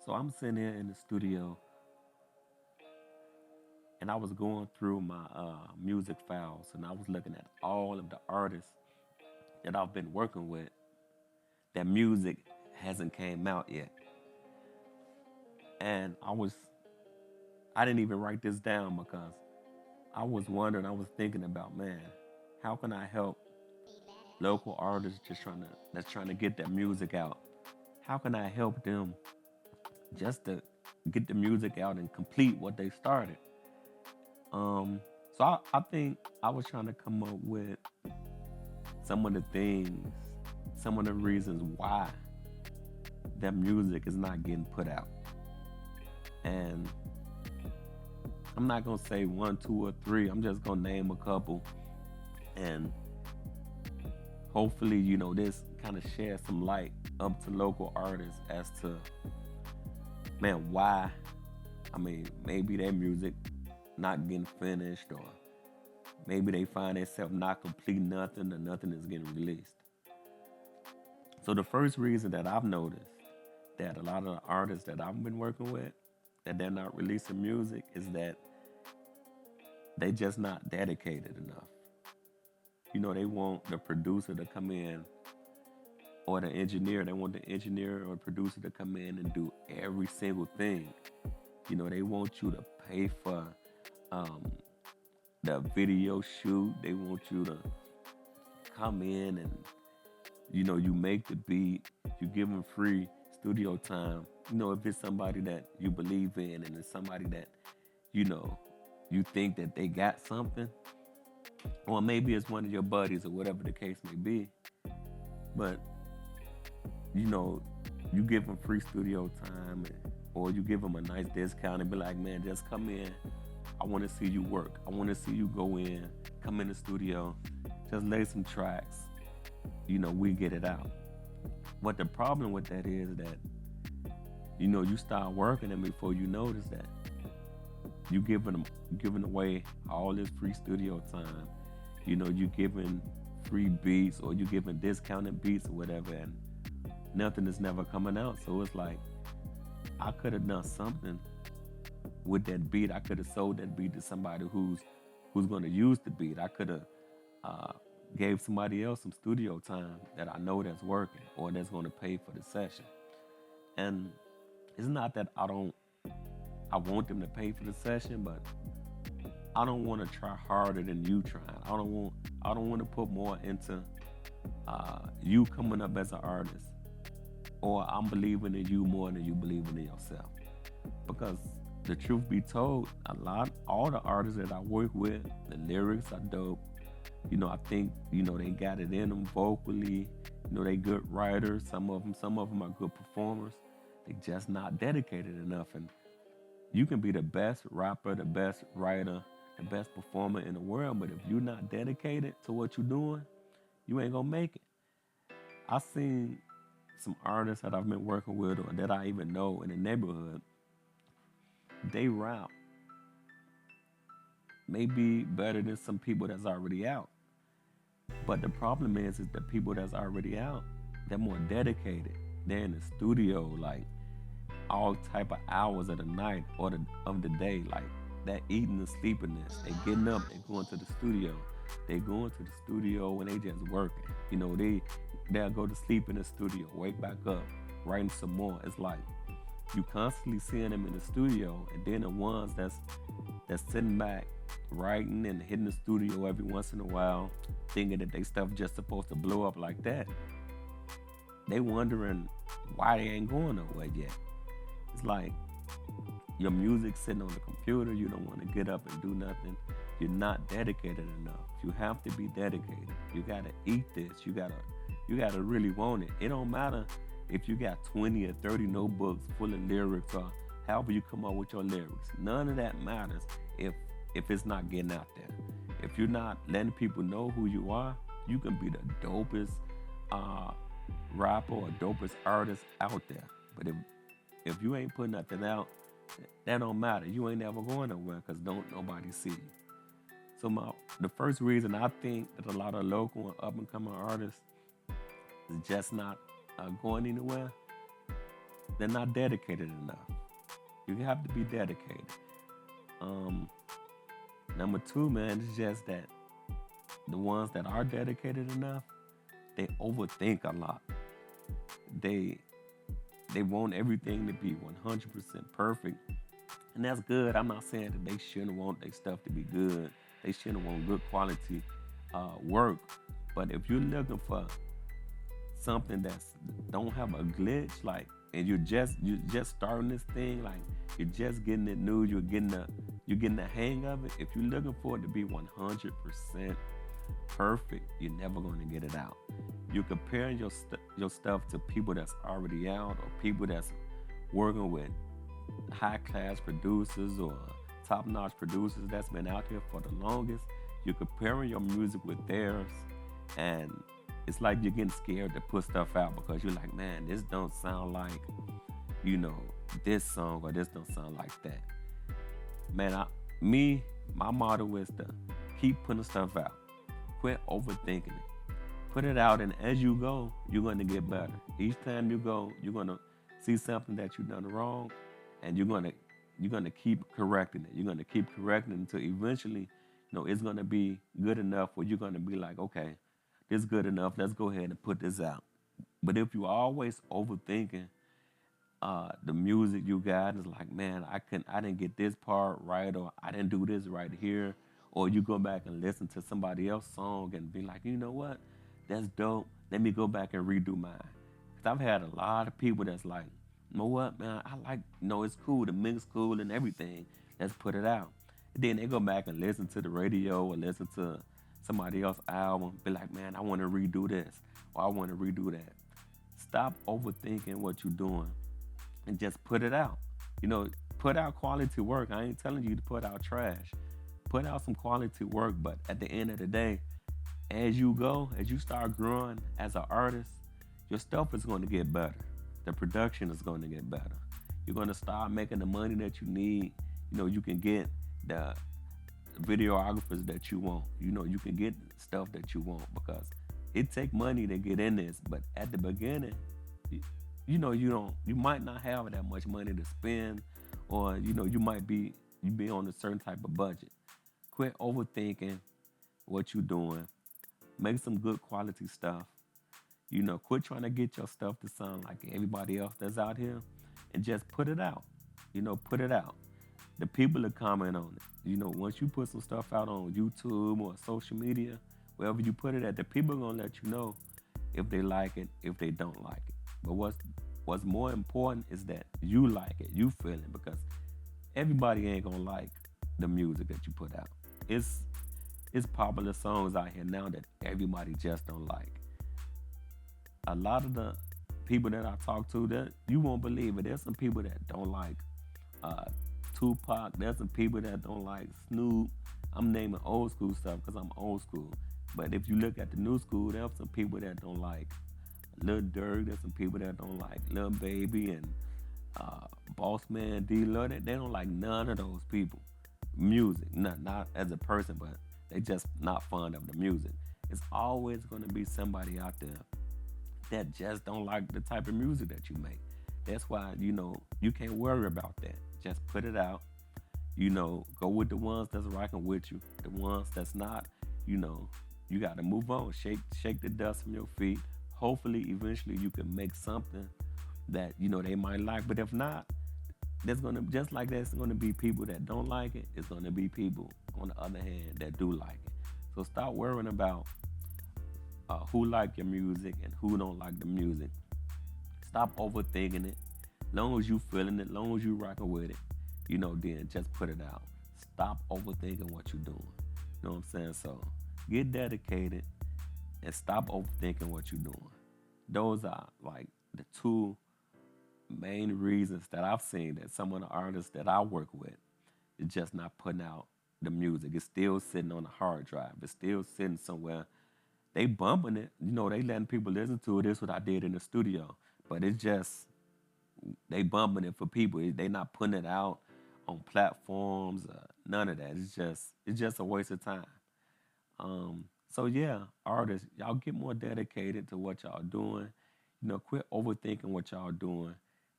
So I'm sitting here in the studio and I was going through my music files and I was looking at all of the artists that I've been working with. That music hasn't came out yet. And I didn't even write this down because I was wondering, I was thinking about, man, how can I help local artists that's trying to get their music out? How can I help them just to get the music out and complete what they started? Um, so I think I was trying to come up with some of the things, some of the reasons why their music is not getting put out. And I'm not gonna say one, two, or three. I'm just gonna name a couple, and hopefully, this kind of share some light up to local artists as to, man, why. I mean, maybe their music not getting finished, or maybe they find themselves not completing nothing, or nothing is getting released. So the first reason that I've noticed that a lot of the artists that I've been working with that they're not releasing music is that they just not dedicated enough. They want the producer to come in, or the engineer. They want the engineer or producer to come in and do every single thing. They want you to pay for um, the video shoot. They want you to come in and you make the beat. You give them free studio time. If it's somebody that you believe in and it's somebody that you know you think that they got something, or maybe it's one of your buddies or whatever the case may be. But you know, you give them free studio time, or you give them a nice discount and be like, man, just come in. I want to see you work. I want to see you go in, come in the studio, just lay some tracks. We get it out. What the problem with that is that, you start working and before you notice that you giving away all this free studio time. You giving free beats or you giving discounted beats or whatever, and nothing is never coming out. So it's like I could have done something with that beat. I could have sold that beat to somebody who's going to use the beat. I could have uh, gave somebody else some studio time that I know that's working or that's going to pay for the session. And it's not that I want them to pay for the session, but I don't want to try harder than you trying. I don't want to put more into you coming up as an artist, or I'm believing in you more than you believing in yourself. Because the truth be told, all the artists that I work with, the lyrics are dope. I think they got it in them vocally. They good writers. Some of them are good performers. They just not dedicated enough. And you can be the best rapper, the best writer, the best performer in the world, but if you're not dedicated to what you're doing, you ain't gonna make it. I seen some artists that I've been working with or that I even know in the neighborhood. They rap maybe better than some people that's already out. But the problem is the people that's already out, they're more dedicated. They're in the studio like all type of hours of the night or of the day, like that eating and sleeping this. They getting up, they going to the studio. They going to the studio and they just working. They'll go to sleep in the studio, wake back up, writing some more. It's like you constantly seeing them in the studio, and then the ones that's sitting back, writing and hitting the studio every once in a while, thinking that they stuff just supposed to blow up like that. They wondering why they ain't going nowhere yet. It's like your music sitting on the computer, you don't want to get up and do nothing. You're not dedicated enough. You have to be dedicated. You gotta eat this. You gotta really want it. It don't matter if you got 20 or 30 notebooks full of lyrics or however you come up with your lyrics. None of that matters if it's not getting out there. If you're not letting people know who you are, you can be the dopest rapper or dopest artist out there. But if you ain't putting nothing out, that don't matter. You ain't never going nowhere because don't nobody see you. So the first reason I think that a lot of local and up and coming artists is just not going anywhere They're not dedicated enough. You have to be dedicated. Um, Number two, man, is just that the ones that are dedicated enough, they overthink a lot. They they want everything to be 100% perfect, and that's good. I'm not saying that they shouldn't want their stuff to be good. They shouldn't want good quality work. But if you're looking for something that's don't have a glitch, like, and you're just starting this thing, like you're just getting it new, you're getting the hang of it. If you're looking for it to be 100% perfect, you're never going to get it out. You're comparing your stuff to people that's already out, or people that's working with high class producers or top notch producers that's been out here for the longest. You're comparing your music with theirs, and it's like you're getting scared to put stuff out because you're like, man, this don't sound like, you know, this song, or this don't sound like that. Man, my motto is to keep putting stuff out. Quit overthinking it. Put it out, and as you go, you're going to get better. Each time you go, you're going to see something that you've done wrong, and you're going to keep correcting it. You're going to keep correcting it until eventually, it's going to be good enough where you're going to be like, okay, this is good enough. Let's go ahead and put this out. But if you're always overthinking the music you got, is like, man, I didn't get this part right, or I didn't do this right here, or you go back and listen to somebody else's song and be like, you know what, that's dope. Let me go back and redo mine. Cause I've had a lot of people that's like, you know what, man, I like, it's cool, the mix cool and everything. Let's put it out. And then they go back and listen to the radio or listen to somebody else's album, be like, man, I want to redo this, or I want to redo that. Stop overthinking what you're doing and just put it out. You know, put out quality work. I ain't telling you to put out trash. Put out some quality work, but at the end of the day, as you go, as you start growing as an artist, your stuff is going to get better. The production is going to get better. You're going to start making the money that you need. You can get the videographers that you want. You can get stuff that you want because it take money to get in this. But at the beginning, you, you might not have that much money to spend, or you be on a certain type of budget. Quit overthinking what you're doing. Make some good quality stuff. Quit trying to get your stuff to sound like everybody else that's out here, and just put it out. Put it out. The people that comment on it. Once you put some stuff out on YouTube or social media, wherever you put it at, the people are gonna let you know if they like it, if they don't like it. But what's more important is that you like it, you feel it, because everybody ain't gonna like the music that you put out. It's it's popular songs out here now that everybody just don't like. A lot of the people that I talk to, that you won't believe it. There's some people that don't like uh, Tupac. There's some people that don't like Snoop. I'm naming old school stuff because I'm old school. But if you look at the new school, there's some people that don't like Lil Durk. There's some people that don't like Lil Baby and Boss Man D. Lil. They don't like none of those people. Music, not as a person, but they just not fond of the music. It's always going to be somebody out there that just don't like the type of music that you make. That's why you can't worry about that. Just put it out. Go with the ones that's rocking with you. The ones that's not, you know, you got to move on. Shake the dust from your feet. Hopefully, eventually, you can make something that they might like. But if not, there's gonna just like there's gonna be people that don't like it. It's gonna be people on the other hand that do like it. So stop worrying about who like your music and who don't like the music. Stop overthinking it. Long as you feeling it, long as you rocking with it, then just put it out. Stop overthinking what you're doing. You know what I'm saying? So get dedicated and stop overthinking what you're doing. Those are like the two main reasons that I've seen that some of the artists that I work with is just not putting out the music. It's still sitting on a hard drive. It's still sitting somewhere. They bumping it. They letting people listen to it. This is what I did in the studio. But it's just they bumping it for people. They not putting it out on platforms. None of that. It's just a waste of time. So yeah, artists, y'all get more dedicated to what y'all doing. Quit overthinking what y'all doing.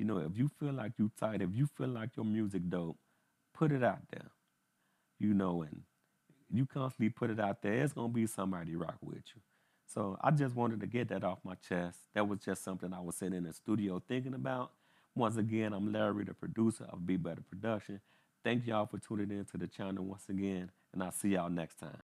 You know, if you feel like you tight, if you feel like your music dope, put it out there. You know, and you constantly put it out there, it's gonna be somebody rock with you. So I just wanted to get that off my chest. That was just something I was sitting in the studio thinking about. Once again, I'm Larry, the producer of Be Better Production. Thank y'all for tuning in to the channel once again, and I'll see y'all next time.